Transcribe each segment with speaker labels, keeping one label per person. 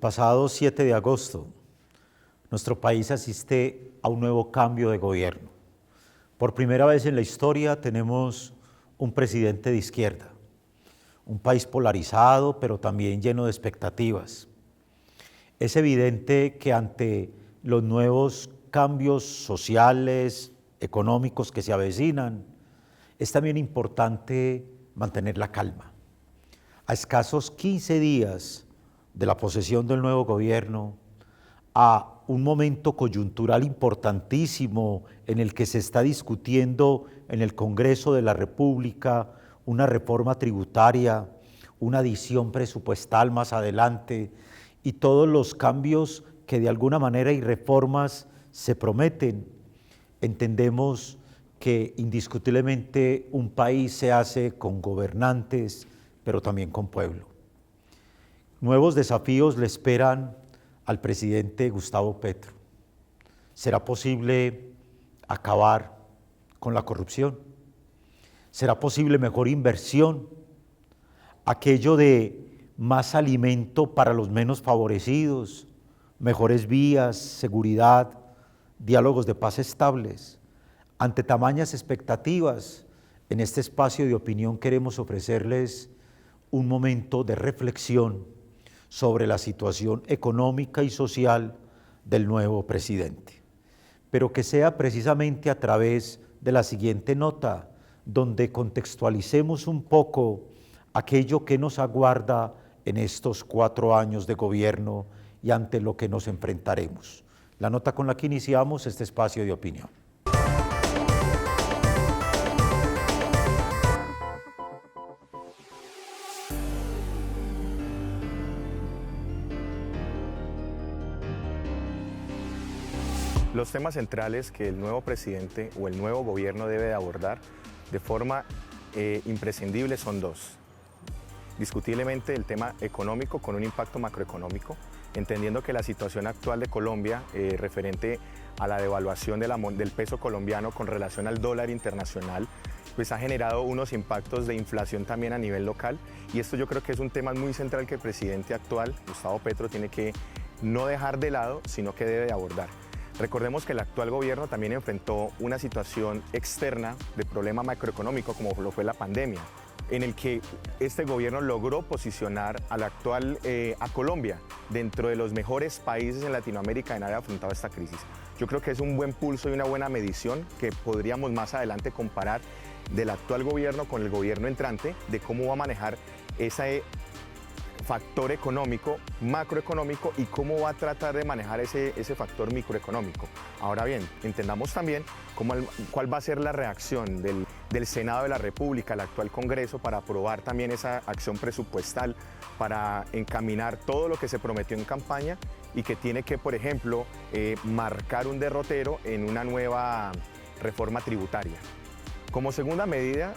Speaker 1: pasado 7 de agosto, nuestro país asiste a un nuevo cambio de gobierno. Por primera vez en la historia tenemos un presidente de izquierda, un país polarizado, pero también lleno de expectativas. Es evidente que ante los nuevos cambios sociales, económicos que se avecinan, es también importante mantener la calma. A escasos 15 días de la posesión del nuevo gobierno, a un momento coyuntural importantísimo en el que se está discutiendo en el Congreso de la República una reforma tributaria, una adición presupuestal más adelante y todos los cambios que de alguna manera y reformas se prometen, entendemos que indiscutiblemente un país se hace con gobernantes, pero también con pueblo. Nuevos desafíos le esperan al presidente Gustavo Petro. ¿Será posible acabar con la corrupción? ¿Será posible mejor inversión? Aquello de más alimento para los menos favorecidos, mejores vías, seguridad, diálogos de paz estables. Ante tamañas expectativas, en este espacio de opinión queremos ofrecerles un momento de reflexión sobre la situación económica y social del nuevo presidente, pero que sea precisamente a través de la siguiente nota, donde contextualicemos un poco aquello que nos aguarda en estos 4 años de gobierno y ante lo que nos enfrentaremos. La nota con la que iniciamos este espacio de opinión.
Speaker 2: Los temas centrales que el nuevo presidente o el nuevo gobierno debe de abordar de forma imprescindible son 2. Discutiblemente el tema económico con un impacto macroeconómico, entendiendo que la situación actual de Colombia referente a la devaluación del peso colombiano con relación al dólar internacional, pues ha generado unos impactos de inflación también a nivel local, y esto yo creo que es un tema muy central que el presidente actual, Gustavo Petro, tiene que no dejar de lado, sino que debe de abordar. Recordemos que el actual gobierno también enfrentó una situación externa de problema macroeconómico como lo fue la pandemia, en el que este gobierno logró posicionar a Colombia dentro de los mejores países en Latinoamérica en haber afrontado esta crisis. Yo creo que es un buen pulso y una buena medición que podríamos más adelante comparar del actual gobierno con el gobierno entrante, de cómo va a manejar ese factor económico, macroeconómico, y cómo va a tratar de manejar ese factor microeconómico. Ahora bien, entendamos también cuál va a ser la reacción del Senado de la República, el actual Congreso, para aprobar también esa acción presupuestal, para encaminar todo lo que se prometió en campaña y que tiene que, por ejemplo, marcar un derrotero en una nueva reforma tributaria. Como segunda medida,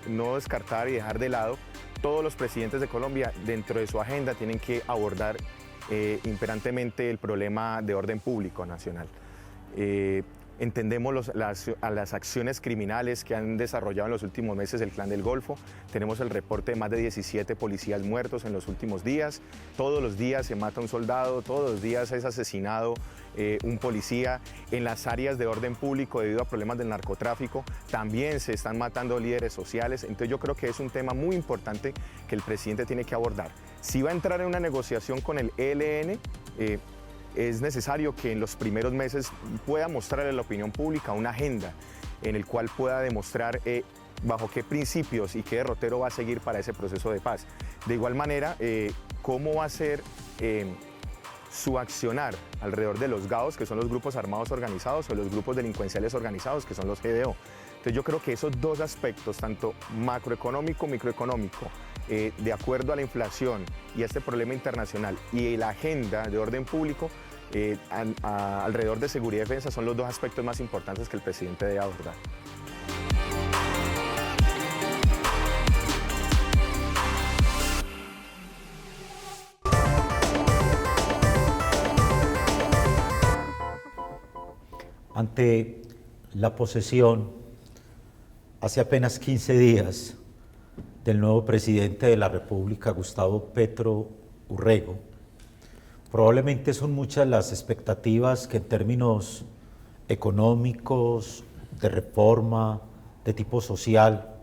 Speaker 2: no descartar y dejar de lado, todos los presidentes de Colombia dentro de su agenda tienen que abordar imperantemente el problema de orden público nacional. Entendemos las acciones criminales que han desarrollado en los últimos meses el Clan del Golfo. Tenemos el reporte de más de 17 policías muertos en los últimos días. Todos los días se mata un soldado, todos los días es asesinado un policía. En las áreas de orden público, debido a problemas del narcotráfico, también se están matando líderes sociales. Entonces yo creo que es un tema muy importante que el presidente tiene que abordar. Si va a entrar en una negociación con el ELN, es necesario que en los primeros meses pueda mostrarle a la opinión pública una agenda en el cual pueda demostrar bajo qué principios y qué derrotero va a seguir para ese proceso de paz. De igual manera, cómo va a ser su accionar alrededor de los GAOs, que son los grupos armados organizados, o los grupos delincuenciales organizados, que son los GDO. Entonces yo creo que esos 2 aspectos, tanto macroeconómico, microeconómico, de acuerdo a la inflación y a este problema internacional, y la agenda de orden público alrededor de seguridad y defensa, son los 2 aspectos más importantes que el presidente debe abordar.
Speaker 1: Ante la posesión, hace apenas 15 días, del nuevo presidente de la República, Gustavo Petro Urrego, Probablemente son muchas las expectativas que en términos económicos, de reforma, de tipo social,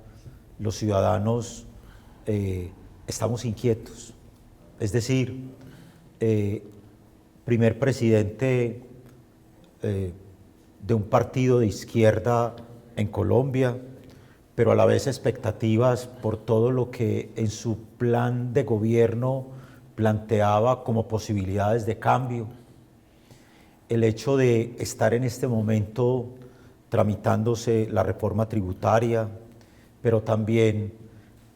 Speaker 1: los ciudadanos estamos inquietos. Es decir, primer presidente de un partido de izquierda en Colombia, pero a la vez expectativas por todo lo que en su plan de gobierno planteaba como posibilidades de cambio. El hecho de estar en este momento tramitándose la reforma tributaria, pero también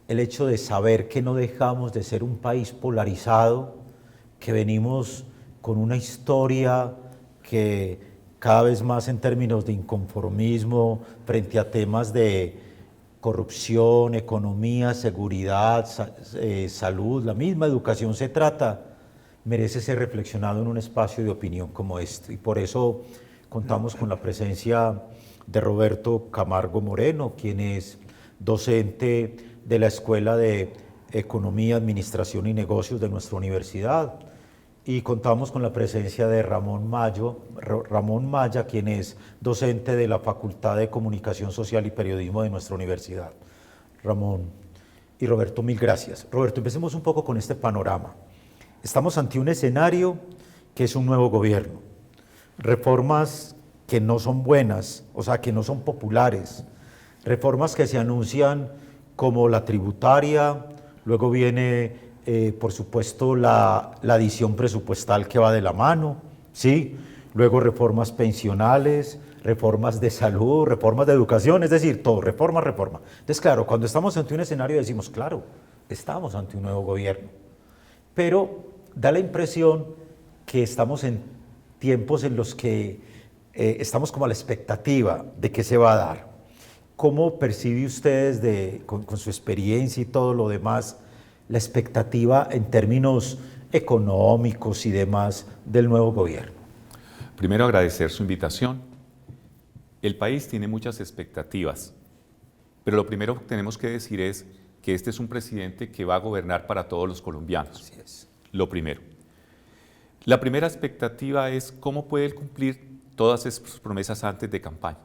Speaker 1: el hecho de saber que no dejamos de ser un país polarizado, que venimos con una historia que cada vez más en términos de inconformismo frente a temas de corrupción, economía, seguridad, salud, la misma educación se trata, merece ser reflexionado en un espacio de opinión como este. Y por eso contamos con la presencia de Roberto Camargo Moreno, quien es docente de la Escuela de Economía, Administración y Negocios de nuestra universidad. Y contamos con la presencia de Ramón Maya, quien es docente de la Facultad de Comunicación Social y Periodismo de nuestra universidad. Ramón y Roberto, mil gracias. Roberto, empecemos un poco con este panorama. Estamos ante un escenario que es un nuevo gobierno. Reformas que no son buenas, o sea, que no son populares. Reformas que se anuncian como la tributaria, luego viene por supuesto la adición presupuestal que va de la mano, ¿sí? Luego reformas pensionales, reformas de salud, reformas de educación, es decir, todo, reforma. Entonces, claro, cuando estamos ante un escenario decimos, claro, estamos ante un nuevo gobierno, pero da la impresión que estamos en tiempos en los que estamos como a la expectativa de qué se va a dar. ¿Cómo percibe ustedes con su experiencia y todo lo demás la expectativa en términos económicos y demás del nuevo gobierno?
Speaker 3: Primero, agradecer su invitación. El país tiene muchas expectativas, pero lo primero que tenemos que decir es que este es un presidente que va a gobernar para todos los colombianos.
Speaker 1: Así es.
Speaker 3: Lo primero. La primera expectativa es cómo puede él cumplir todas esas promesas antes de campaña.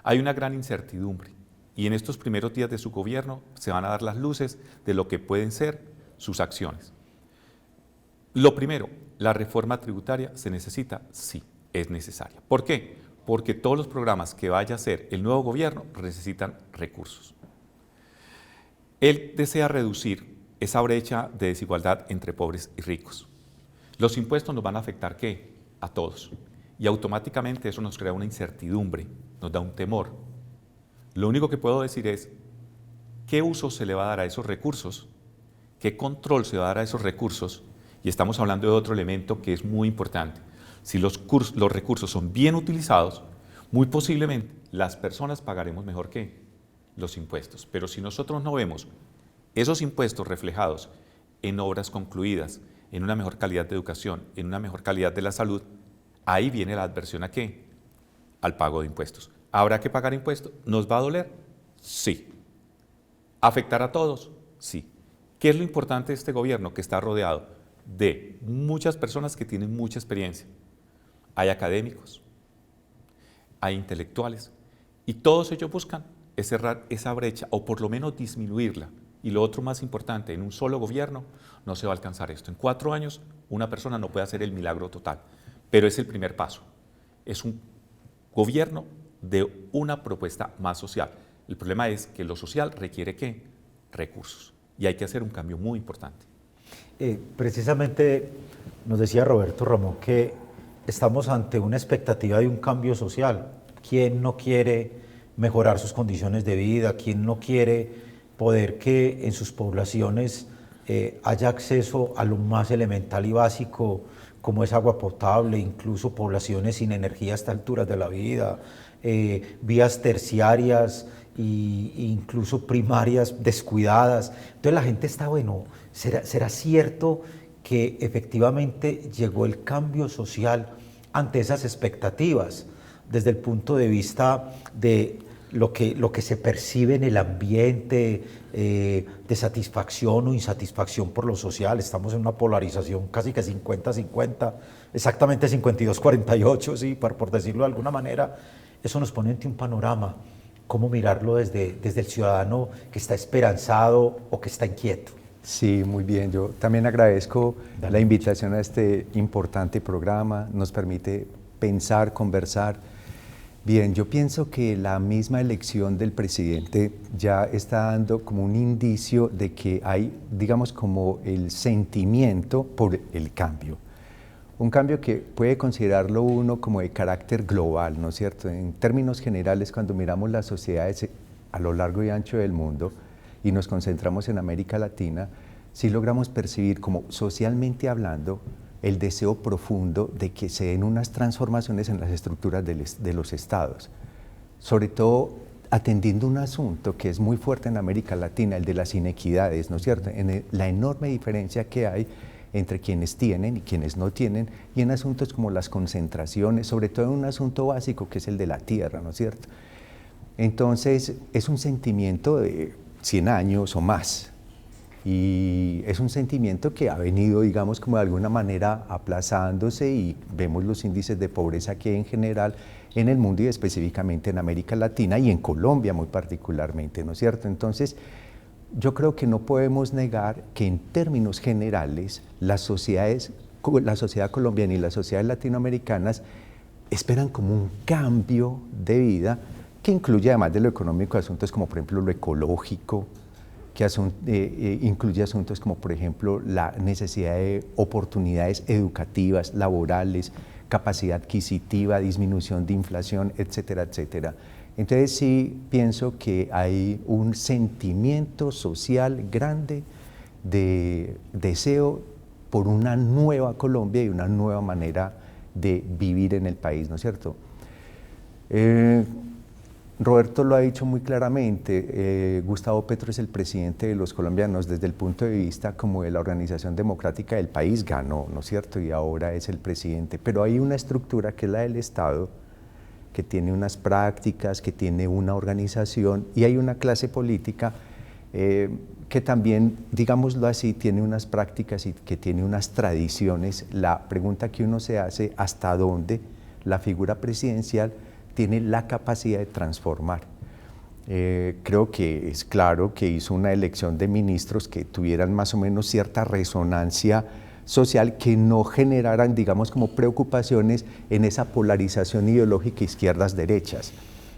Speaker 3: Hay una gran incertidumbre. Y en estos primeros días de su gobierno se van a dar las luces de lo que pueden ser sus acciones. Lo primero, la reforma tributaria se necesita, sí, es necesaria. ¿Por qué? Porque todos los programas que vaya a hacer el nuevo gobierno necesitan recursos. Él desea reducir esa brecha de desigualdad entre pobres y ricos. Los impuestos nos van a afectar, ¿qué? A todos. Y automáticamente eso nos crea una incertidumbre, nos da un temor. Lo único que puedo decir es qué uso se le va a dar a esos recursos, qué control se va a dar a esos recursos, y estamos hablando de otro elemento que es muy importante. Si los recursos son bien utilizados, muy posiblemente las personas pagaremos mejor que los impuestos. Pero si nosotros no vemos esos impuestos reflejados en obras concluidas, en una mejor calidad de educación, en una mejor calidad de la salud, ahí viene la adversión ¿a qué? Al pago de impuestos. ¿Habrá que pagar impuestos? ¿Nos va a doler? Sí. ¿Afectar a todos? Sí. ¿Qué es lo importante de este gobierno? Que está rodeado de muchas personas que tienen mucha experiencia. Hay académicos, hay intelectuales, y todos ellos buscan es cerrar esa brecha o por lo menos disminuirla. Y lo otro más importante, en un solo gobierno no se va a alcanzar esto. En 4 años una persona no puede hacer el milagro total, pero es el primer paso. Es un gobierno de una propuesta más social. El problema es que lo social requiere ¿qué? Recursos. Y hay que hacer un cambio muy importante.
Speaker 1: Precisamente nos decía Roberto Ramón que estamos ante una expectativa de un cambio social. ¿Quién no quiere mejorar sus condiciones de vida? ¿Quién no quiere poder que en sus poblaciones haya acceso a lo más elemental y básico como es agua potable, incluso poblaciones sin energía a estas alturas de la vida, vías terciarias e incluso primarias descuidadas? Entonces la gente está, bueno, ¿será cierto que efectivamente llegó el cambio social ante esas expectativas desde el punto de vista de lo que se percibe en el ambiente, de satisfacción o insatisfacción por lo social. Estamos en una polarización casi que 50-50, exactamente 52-48, sí, por decirlo de alguna manera. Eso nos pone ante un panorama, cómo mirarlo desde el ciudadano que está esperanzado o que está inquieto.
Speaker 4: Sí, muy bien. Yo también agradezco
Speaker 1: Dale.
Speaker 4: la invitación a este importante programa. Nos permite pensar, conversar. Bien, yo pienso que la misma elección del presidente ya está dando como un indicio de que hay, digamos, como el sentimiento por el cambio. Un cambio que puede considerarlo uno como de carácter global, ¿no es cierto? En términos generales, cuando miramos las sociedades a lo largo y ancho del mundo y nos concentramos en América Latina, sí logramos percibir como socialmente hablando el deseo profundo de que se den unas transformaciones en las estructuras de los estados, sobre todo atendiendo un asunto que es muy fuerte en América Latina, el de las inequidades, ¿no es cierto? La enorme diferencia que hay entre quienes tienen y quienes no tienen, y en asuntos como las concentraciones, sobre todo en un asunto básico que es el de la tierra, ¿no es cierto? Entonces, es un sentimiento de 100 años o más, y es un sentimiento que ha venido, digamos, como de alguna manera aplazándose, y vemos los índices de pobreza que hay en general en el mundo y específicamente en América Latina y en Colombia muy particularmente, ¿no es cierto? Entonces, yo creo que no podemos negar que en términos generales la sociedad colombiana y las sociedades latinoamericanas esperan como un cambio de vida que incluye, además de lo económico, asuntos como por ejemplo lo ecológico, que incluye asuntos como por ejemplo la necesidad de oportunidades educativas, laborales, capacidad adquisitiva, disminución de inflación, etcétera, etcétera. Entonces sí pienso que hay un sentimiento social grande de deseo por una nueva Colombia y una nueva manera de vivir en el país, ¿no es cierto? Roberto lo ha dicho muy claramente, Gustavo Petro es el presidente de los colombianos desde el punto de vista como de la organización democrática del país, ganó, ¿no es cierto? Y ahora es el presidente, pero hay una estructura que es la del Estado, que tiene unas prácticas, que tiene una organización, y hay una clase política que también, digámoslo así, tiene unas prácticas y que tiene unas tradiciones. La pregunta que uno se hace, ¿hasta dónde la figura presidencial tiene la capacidad de transformar? Creo que es claro que hizo una elección de ministros que tuvieran más o menos cierta resonancia social, que no generaran, digamos, como preocupaciones en esa polarización ideológica izquierdas-derechas,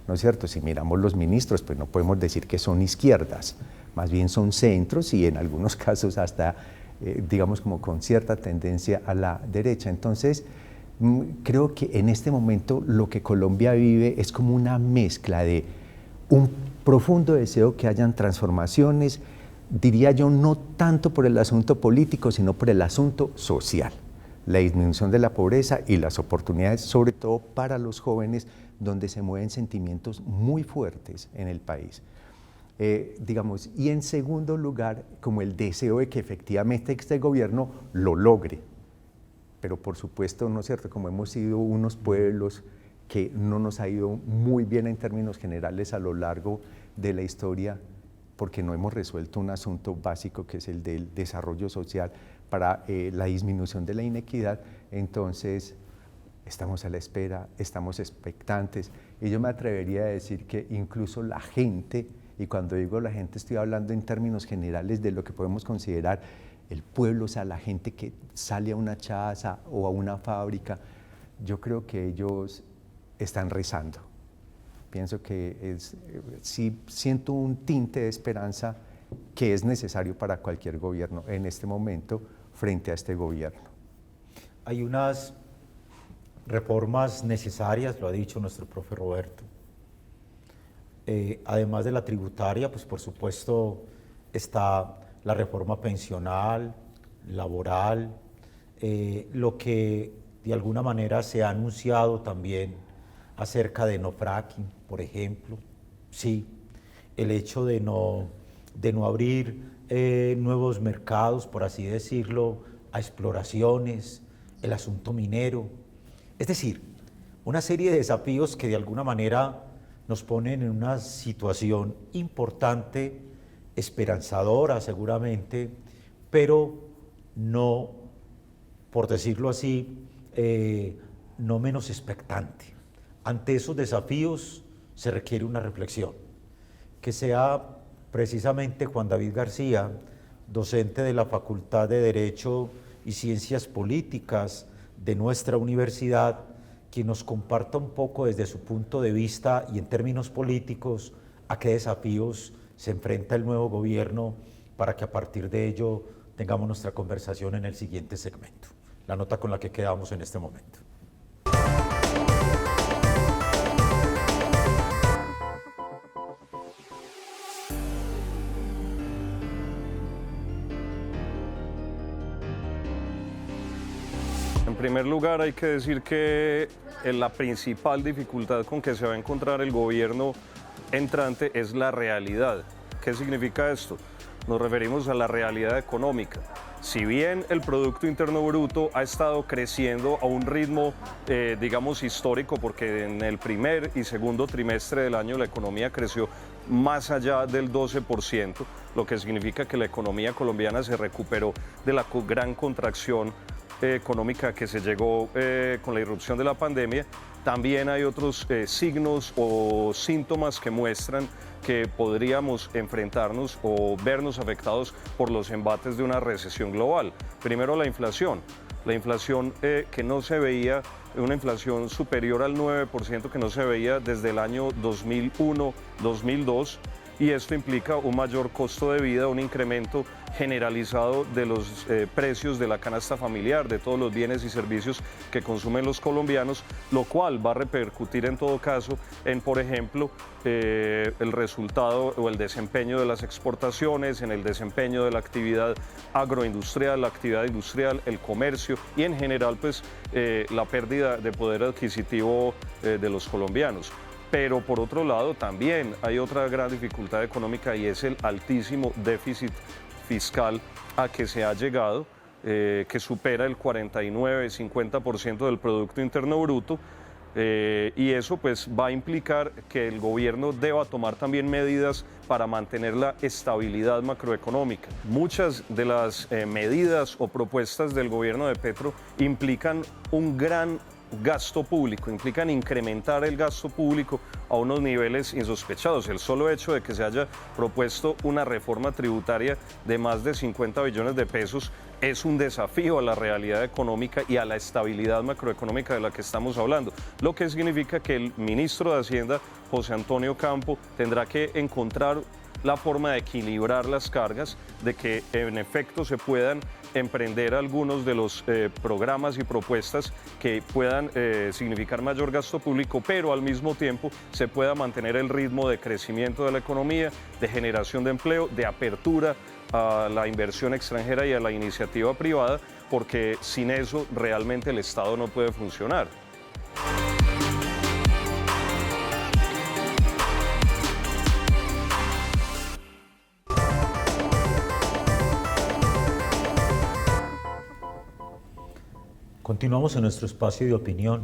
Speaker 4: ¿no es cierto? Si miramos los ministros, pues no podemos decir que son izquierdas, más bien son centros y en algunos casos hasta, digamos, como con cierta tendencia a la derecha. Entonces, creo que en este momento lo que Colombia vive es como una mezcla de un profundo deseo que hayan transformaciones, diría yo, no tanto por el asunto político, sino por el asunto social, la disminución de la pobreza y las oportunidades, sobre todo para los jóvenes, donde se mueven sentimientos muy fuertes en el país. Digamos, y en segundo lugar, como el deseo de que efectivamente este gobierno lo logre, pero por supuesto, ¿no es cierto?, como hemos sido unos pueblos que no nos ha ido muy bien en términos generales a lo largo de la historia, porque no hemos resuelto un asunto básico que es el del desarrollo social para la disminución de la inequidad. Entonces estamos a la espera, estamos expectantes, y yo me atrevería a decir que incluso la gente, y cuando digo la gente estoy hablando en términos generales de lo que podemos considerar el pueblo, o sea, la gente que sale a una chaza o a una fábrica, yo creo que ellos están rezando. Pienso que sí siento un tinte de esperanza que es necesario para cualquier gobierno en este momento frente a este gobierno.
Speaker 1: Hay unas reformas necesarias, lo ha dicho nuestro profe Roberto. Además de la tributaria, pues por supuesto está la reforma pensional, laboral, lo que de alguna manera se ha anunciado también acerca de no fracking, por ejemplo, sí, el hecho de no abrir nuevos mercados, por así decirlo, a exploraciones, el asunto minero, es decir, una serie de desafíos que de alguna manera nos ponen en una situación importante, esperanzadora seguramente, pero no, por decirlo así, no menos expectante. Ante esos desafíos se requiere una reflexión, que sea precisamente Juan David García, docente de la Facultad de Derecho y Ciencias Políticas de nuestra universidad, quien nos comparta un poco desde su punto de vista y en términos políticos a qué desafíos se enfrenta el nuevo gobierno, para que a partir de ello tengamos nuestra conversación en el siguiente segmento, la nota con la que quedamos en este momento.
Speaker 5: En primer lugar, hay que decir que la principal dificultad con que se va a encontrar el gobierno entrante es la realidad. ¿Qué significa esto? Nos referimos a la realidad económica. Si bien el Producto Interno Bruto ha estado creciendo a un ritmo, digamos, histórico, porque en el primer y segundo trimestre del año la economía creció más allá del 12%, lo que significa que la economía colombiana se recuperó de la gran contracción económica que se llegó con la irrupción de la pandemia. También hay otros signos o síntomas que muestran que podríamos enfrentarnos o vernos afectados por los embates de una recesión global. Primero, la inflación que no se veía, una inflación superior al 9% que no se veía desde el año 2001-2002, y esto implica un mayor costo de vida, un incremento generalizado de los precios de la canasta familiar, de todos los bienes y servicios que consumen los colombianos, lo cual va a repercutir en todo caso en, por ejemplo, el resultado o el desempeño de las exportaciones, en el desempeño de la actividad agroindustrial, la actividad industrial, el comercio y en general pues la pérdida de poder adquisitivo de los colombianos. Pero por otro lado también hay otra gran dificultad económica, y es el altísimo déficit fiscal a que se ha llegado, que supera el 49-50% del Producto Interno Bruto, y eso pues va a implicar que el gobierno deba tomar también medidas para mantener la estabilidad macroeconómica. Muchas de las medidas o propuestas del gobierno de Petro implican un gran gasto público, implican incrementar el gasto público a unos niveles insospechados. El solo hecho de que se haya propuesto una reforma tributaria de más de 50 billones de pesos es un desafío a la realidad económica y a la estabilidad macroeconómica de la que estamos hablando, lo que significa que el ministro de Hacienda, José Antonio Campo, tendrá que encontrar la forma de equilibrar las cargas, de que en efecto se puedan emprender algunos de los programas y propuestas que puedan significar mayor gasto público, pero al mismo tiempo se pueda mantener el ritmo de crecimiento de la economía, de generación de empleo, de apertura a la inversión extranjera y a la iniciativa privada, porque sin eso realmente el Estado no puede funcionar.
Speaker 1: Continuamos en nuestro espacio de opinión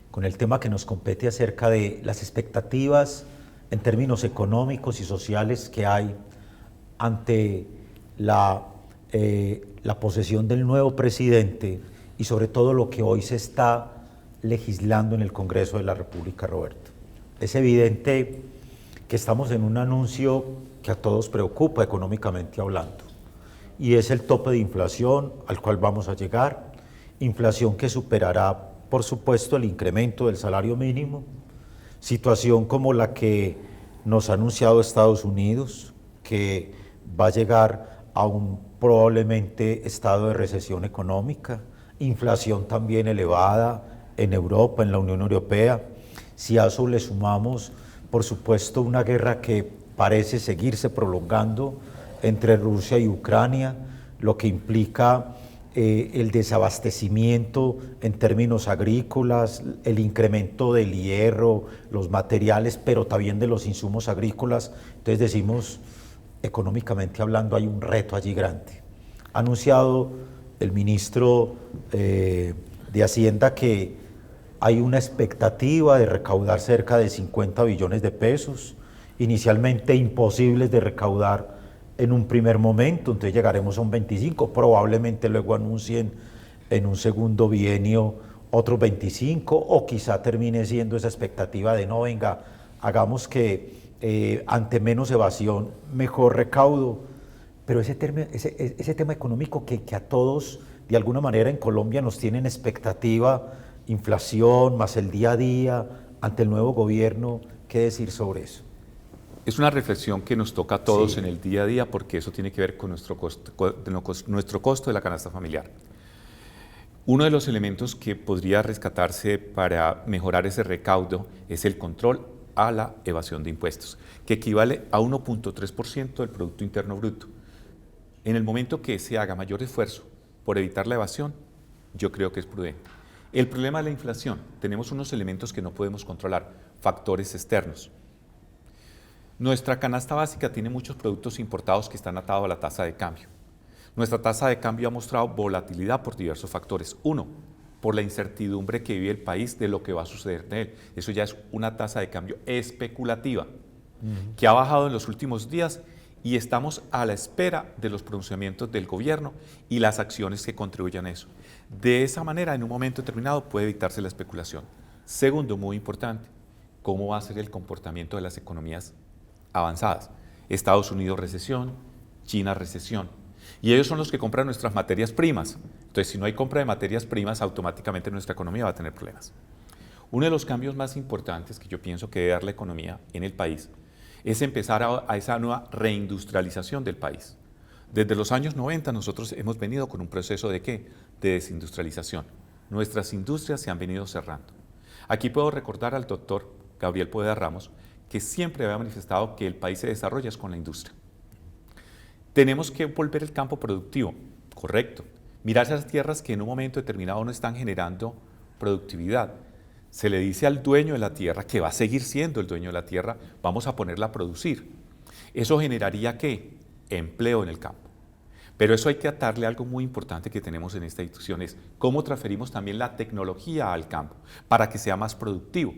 Speaker 1: con el tema que nos compete acerca de las expectativas en términos económicos y sociales que hay ante la posesión del nuevo presidente y sobre todo lo que hoy se está legislando en el Congreso de la República, Roberto. Es evidente que estamos en un anuncio que a todos preocupa económicamente hablando, y es el tope de inflación al cual vamos a llegar. Inflación que superará, por supuesto, el incremento del salario mínimo, situación como la que nos ha anunciado Estados Unidos, que va a llegar a un probablemente estado de recesión económica, inflación también elevada en Europa, en la Unión Europea. Si a eso le sumamos, por supuesto, una guerra que parece seguirse prolongando entre Rusia y Ucrania, lo que implica el desabastecimiento en términos agrícolas, el incremento del hierro, los materiales, pero también de los insumos agrícolas. Entonces decimos, económicamente hablando, hay un reto allí grande. Ha anunciado el ministro de Hacienda que hay una expectativa de recaudar cerca de 50 billones de pesos, inicialmente imposibles de recaudar en un primer momento, entonces llegaremos a un 25, probablemente luego anuncien en un segundo bienio otros 25, o quizá termine siendo esa expectativa de no, venga, hagamos que ante menos evasión, mejor recaudo, pero ese tema económico que a todos, de alguna manera en Colombia nos tienen expectativa, inflación, más el día a día, ante el nuevo gobierno, ¿qué decir sobre eso?
Speaker 3: Es una reflexión que nos toca a todos
Speaker 1: Sí.
Speaker 3: en el día a día porque eso tiene que ver con nuestro costo de la canasta familiar. Uno de los elementos que podría rescatarse para mejorar ese recaudo es el control a la evasión de impuestos, que equivale a 1.3% del Producto Interno Bruto. En el momento que se haga mayor esfuerzo por evitar la evasión, yo creo que es prudente. El problema de la inflación, tenemos unos elementos que no podemos controlar, factores externos. Nuestra canasta básica tiene muchos productos importados que están atados a la tasa de cambio. Nuestra tasa de cambio ha mostrado volatilidad por diversos factores. Uno, por la incertidumbre que vive el país de lo que va a suceder en él. Eso ya es una tasa de cambio especulativa que ha bajado en los últimos días y estamos a la espera de los pronunciamientos del gobierno y las acciones que contribuyan a eso. De esa manera, en un momento determinado, puede evitarse la especulación. Segundo, muy importante, ¿cómo va a ser el comportamiento de las economías avanzadas? Estados Unidos recesión, China recesión. Y ellos son los que compran nuestras materias primas. Entonces, si no hay compra de materias primas, automáticamente nuestra economía va a tener problemas. Uno de los cambios más importantes que yo pienso que debe dar la economía en el país es empezar a esa nueva reindustrialización del país. Desde los años 90 nosotros hemos venido con un proceso ¿de qué? De desindustrialización. Nuestras industrias se han venido cerrando. Aquí puedo recordar al doctor Gabriel Poveda Ramos, que siempre había manifestado que el país se desarrolla con la industria. Tenemos que volver el campo productivo, correcto. Mirar esas tierras que en un momento determinado no están generando productividad. Se le dice al dueño de la tierra, que va a seguir siendo el dueño de la tierra, vamos a ponerla a producir. ¿Eso generaría qué? Empleo en el campo. Pero eso hay que atarle algo muy importante que tenemos en esta institución, es cómo transferimos también la tecnología al campo para que sea más productivo.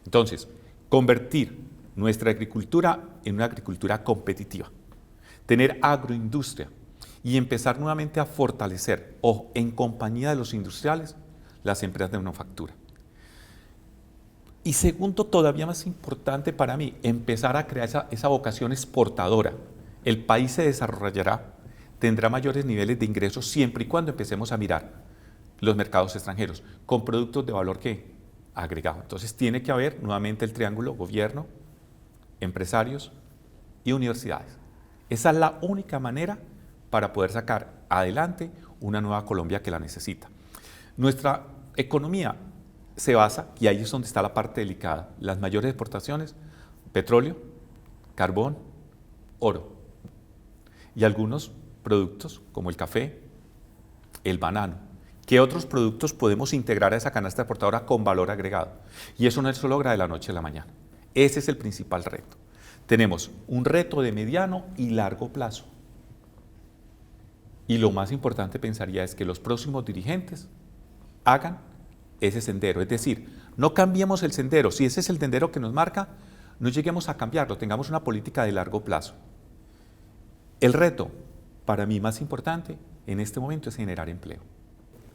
Speaker 3: Entonces, convertir nuestra agricultura en una agricultura competitiva, tener agroindustria y empezar nuevamente a fortalecer, o en compañía de los industriales, las empresas de manufactura. Y segundo, todavía más importante para mí, empezar a crear esa vocación exportadora. El país se desarrollará, tendrá mayores niveles de ingresos siempre y cuando empecemos a mirar los mercados extranjeros con productos de valor ¿qué? Agregado. Entonces tiene que haber nuevamente el triángulo gobierno, empresarios y universidades. Esa es la única manera para poder sacar adelante una nueva Colombia que la necesita. Nuestra economía se basa, y ahí es donde está la parte delicada, las mayores exportaciones, petróleo, carbón, oro y algunos productos como el café, el banano. ¿Qué otros productos podemos integrar a esa canasta exportadora con valor agregado? Y eso no se logra de la noche a la mañana. Ese es el principal reto. Tenemos un reto de mediano y largo plazo. Y lo más importante pensaría es que los próximos dirigentes hagan ese sendero. Es decir, no cambiemos el sendero. Si ese es el sendero que nos marca, no lleguemos a cambiarlo. Tengamos una política de largo plazo. El reto, para mí más importante en este momento, es generar empleo.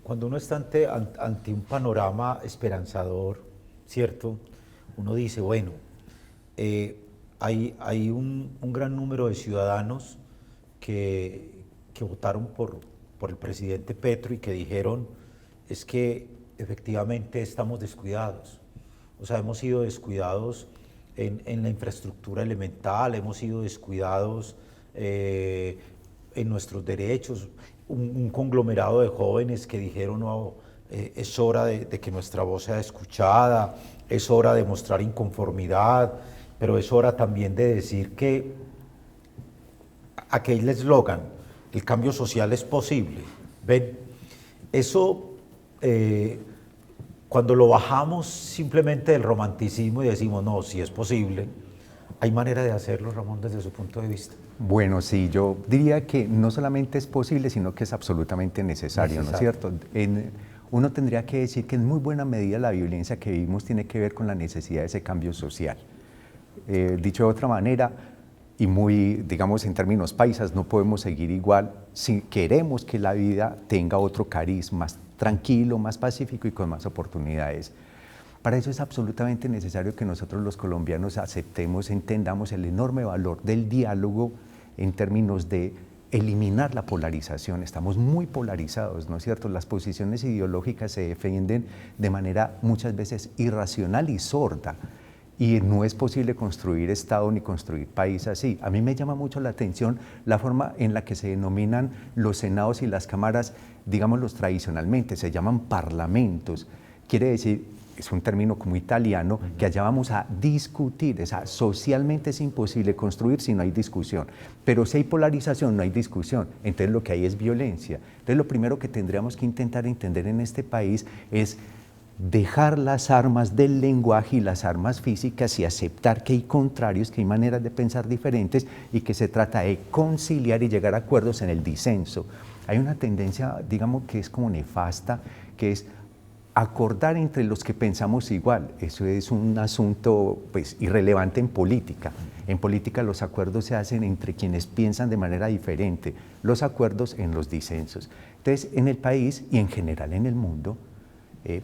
Speaker 1: Cuando uno está ante un panorama esperanzador, ¿cierto? Uno dice, bueno, hay un gran número de ciudadanos que votaron por el presidente Petro y que dijeron, es que efectivamente estamos descuidados. O sea, hemos sido descuidados en la infraestructura elemental, hemos sido descuidados en nuestros derechos. Un conglomerado de jóvenes que dijeron, no, es hora de que nuestra voz sea escuchada, es hora de mostrar inconformidad, pero es hora también de decir que aquel eslogan, el cambio social es posible. ¿Ven? Eso, cuando lo bajamos simplemente del romanticismo y decimos, no, si es posible, ¿hay manera de hacerlo, Ramón, desde su punto de vista?
Speaker 4: Bueno, sí, yo diría que no solamente es posible, sino que es absolutamente necesario, ¿no es cierto? uno tendría que decir que en muy buena medida la violencia que vivimos tiene que ver con la necesidad de ese cambio social. Dicho de otra manera, y muy, digamos, en términos paisas, no podemos seguir igual si queremos que la vida tenga otro cariz, más tranquilo, más pacífico y con más oportunidades. Para eso es absolutamente necesario que nosotros los colombianos aceptemos, entendamos el enorme valor del diálogo en términos de eliminar la polarización. Estamos muy polarizados, ¿no es cierto? Las posiciones ideológicas se defienden de manera muchas veces irracional y sorda, y no es posible construir Estado ni construir país así. A mí me llama mucho la atención la forma en la que se denominan los senados y las cámaras, digámoslos tradicionalmente, se llaman parlamentos. Quiere decir, es un término como italiano, que allá vamos a discutir. Socialmente es imposible construir si no hay discusión, pero si hay polarización no hay discusión, entonces lo que hay es violencia. Entonces lo primero que tendríamos que intentar entender en este país es dejar las armas del lenguaje y las armas físicas y aceptar que hay contrarios, que hay maneras de pensar diferentes y que se trata de conciliar y llegar a acuerdos en el disenso. Hay una tendencia, digamos, que es como nefasta, que es acordar entre los que pensamos igual. Eso es un asunto pues, irrelevante en política. En política los acuerdos se hacen entre quienes piensan de manera diferente, los acuerdos en los disensos. Entonces, en el país y en general en el mundo,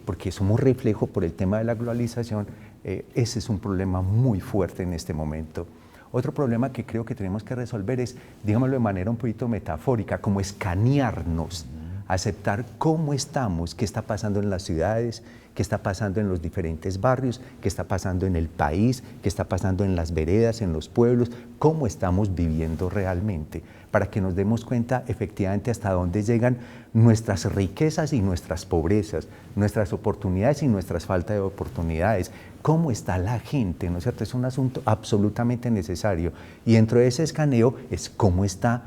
Speaker 4: porque somos reflejo por el tema de la globalización, ese es un problema muy fuerte en este momento. Otro problema que creo que tenemos que resolver es, digámoslo de manera un poquito metafórica, como escanearnos, aceptar cómo estamos, qué está pasando en las ciudades, qué está pasando en los diferentes barrios, qué está pasando en el país, qué está pasando en las veredas, en los pueblos, cómo estamos viviendo realmente, para que nos demos cuenta efectivamente hasta dónde llegan nuestras riquezas y nuestras pobrezas, nuestras oportunidades y nuestras faltas de oportunidades, cómo está la gente, ¿no es cierto? Es un asunto absolutamente necesario, y dentro de ese escaneo es cómo está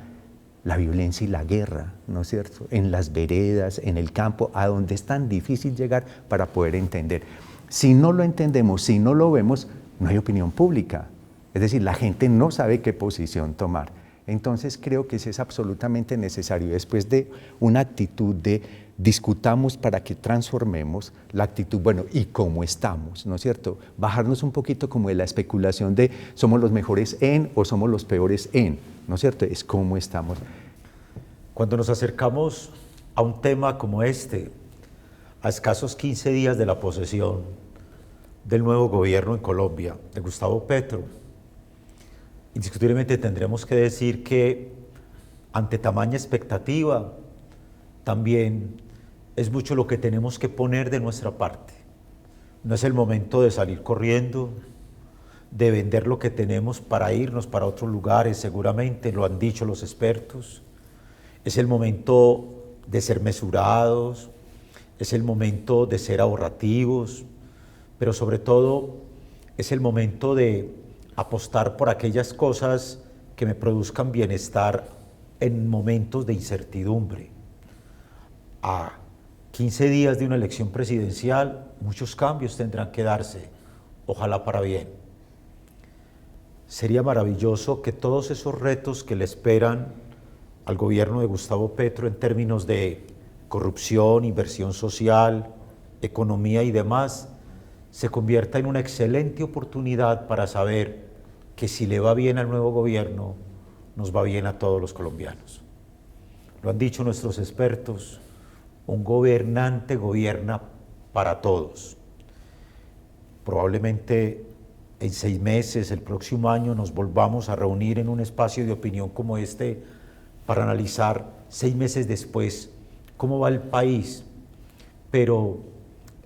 Speaker 4: la violencia y la guerra, ¿no es cierto? En las veredas, en el campo, a donde es tan difícil llegar para poder entender. Si no lo entendemos, si no lo vemos, no hay opinión pública. Es decir, la gente no sabe qué posición tomar. Entonces creo que eso es absolutamente necesario. Después de una actitud de discutamos para que transformemos, la actitud, bueno, ¿y cómo estamos? ¿No es cierto? Bajarnos un poquito como de la especulación de somos los mejores en o somos los peores en, ¿no es cierto? Es cómo estamos.
Speaker 1: Cuando nos acercamos a un tema como este, a escasos 15 días de la posesión del nuevo gobierno en Colombia, de Gustavo Petro, indiscutiblemente tendremos que decir que ante tamaña expectativa, también es mucho lo que tenemos que poner de nuestra parte. No es el momento de salir corriendo, de vender lo que tenemos para irnos para otros lugares, seguramente lo han dicho los expertos. Es el momento de ser mesurados, es el momento de ser ahorrativos, pero sobre todo es el momento de apostar por aquellas cosas que me produzcan bienestar en momentos de incertidumbre. A 15 días de una elección presidencial, muchos cambios tendrán que darse, ojalá para bien. Sería maravilloso que todos esos retos que le esperan al gobierno de Gustavo Petro en términos de corrupción, inversión social, economía y demás, se convierta en una excelente oportunidad para saber que si le va bien al nuevo gobierno, nos va bien a todos los colombianos. Lo han dicho nuestros expertos, un gobernante gobierna para todos. Probablemente en 6 meses, el próximo año, nos volvamos a reunir en un espacio de opinión como este para analizar 6 meses después cómo va el país, pero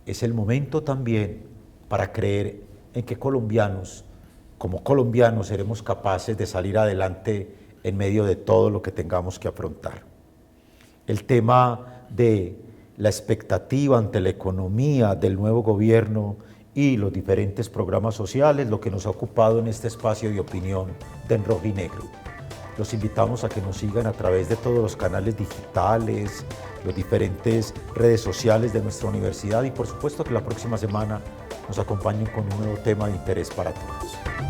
Speaker 1: es el momento también para creer en que colombianos, como colombianos, seremos capaces de salir adelante en medio de todo lo que tengamos que afrontar. El tema de la expectativa ante la economía del nuevo gobierno y los diferentes programas sociales, lo que nos ha ocupado en este espacio de opinión de En Rojo y Negro. Los invitamos a que nos sigan a través de todos los canales digitales, las diferentes redes sociales de nuestra universidad y por supuesto que la próxima semana nos acompañen con un nuevo tema de interés para todos.